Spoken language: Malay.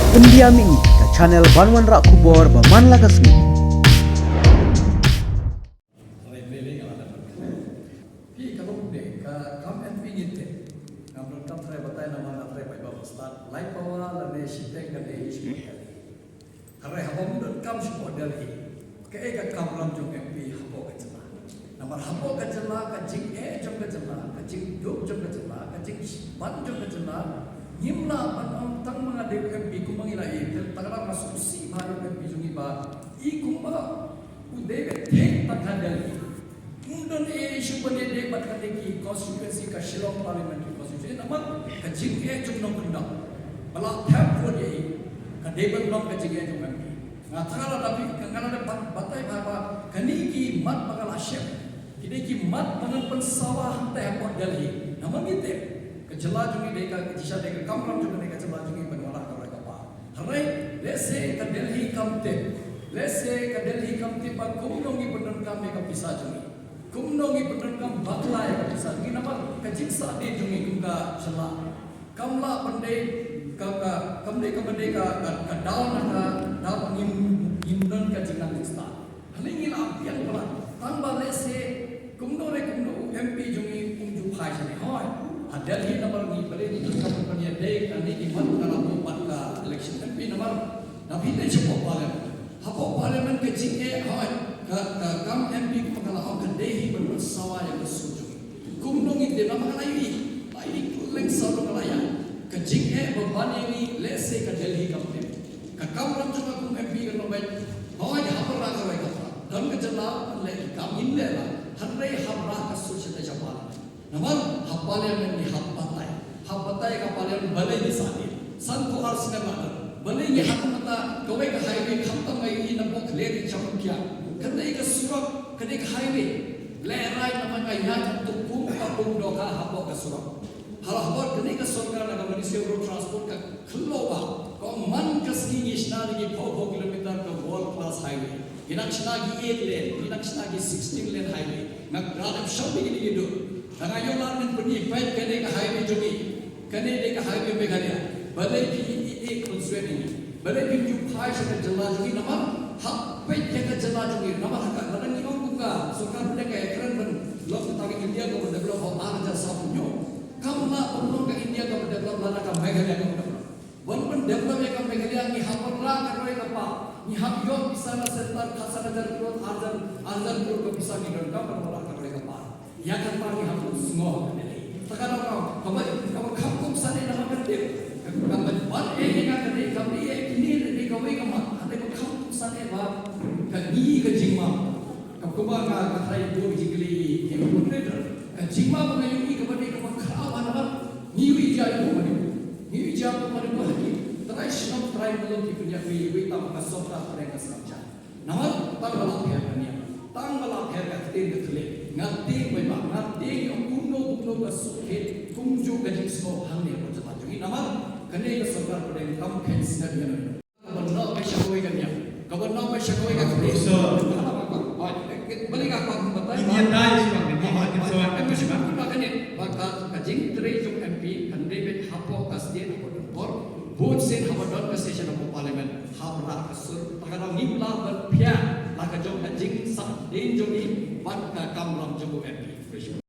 Pendiami ke channel Banwan Rak Kubor Baman Lagasmi. Karena habang dot kam support dari ke kamram jong MP habang kacela. Namar habang kacela kacing jong kacela kacing dok jong kacela kacing ban jong kacela nimla pan tang mga dew MP kumangilai takara masuk si maru MP jong iba ikumba udebe tek takadali. Undan shubane debat kateki constituency ka Shillong parliamentary constituency namar kacing jong nong kendang. Bala tap for ye kadeban long kajige jong MP ngatara tapi kangana batai baba kaniki mat bagal asyam kiniki mat bangan pensawah teh pot Delhi nama ngite kejela jong deka kisah deka kamram jong deka jela jong penwala ka pa harai lese ka Delhi kamte lese ka Delhi kamte pa kumnongi bener kami ka pisah jong kumnongi bener kam batlai ka pisah jong nama kajiksa de jong kumka jela kamla pandai kamde ka daun himdan ka jinang sta halingi la pian pala tamba lese kumno MP jungi kumju phai sane hoy adal hi namar ni bale ni kam pania de ani ki man kala pat ka election MP namar nabi te chopo parliament ke jinge hoy ka kam MP ko kala ho de hi ban sawa ya suju kumno ngi de namar ai leng sawo kala ya kajing beban ini lese ke Delhi kampen kakam cuma kum MP kan nombai hoy hapra ka wai kata dan kejela le kam inde la hanrei hapra ka suci jawab naman hapale men ni hapatai ka palen balai di sani san ko ars ne ma balai ni hakmata kawai ka highway khatam mai ni na bok le di chapam kya kadai ka surak kadai ka highway le rai naman ka ya tu kum ka kum do ka hapo ka surak halahbor kini ka सरकार na Malaysia road transport ka khlowa ko man kasni ishna lagi 4 kilometer ka world class highway inakshna gi 8 lane inakshna gi 16 lane highway nak radam shab begini gitu tangayo lan men puni fight kene ka highway jogi kene de ka highway me gania bale ki ek conswet ini bale ki ju phai sa jala jogi nama hak pe ka jala jogi nama hak lan ni ong ka सरकार ne ka ekran ban lok ta India ko develop ho arja sabunyo kamla ulung ke India ka develop lana ka Meghalaya ka develop wan pun develop ka Meghalaya ni hapra ka roi ka pa ni hap yo bisa na serta khasa najar ko arjan ko ka bisa ni don ka perwala ka roi ka pa ya kan pa ni hap sungo ka ne takana ka ka khapkum sane na ka de ka ban e ka ka de ka ni ni ka wei ka ma ade ka khapkum sane ba ka ni ka jingma ka kuba ka thai do jingli ke pun ne ka jingma ba ni ka ba niwi jauh mana lagi terakhir nak try belum dipunya wiwi tam kasopra mereka saja. Namun tang balap her ketin ngati memang ngati yang kuno kasukit kumju gajing semua hal ni macam macam ini. Namun kene kasopra mereka tam kens nabi nabi. Kabarno pesakoi kan ya. Kabarno pesakoi kan. Balik aku batai. Ini dah sebab ini soal itu sebab kita kan ni bakal kajing teri jom MP handai hapo kasdien hapo dor bot sen hapo dor session of parliament hamra kasur takara nimla berpia la kajong kajing sa din jogi bat ka kamram jom MP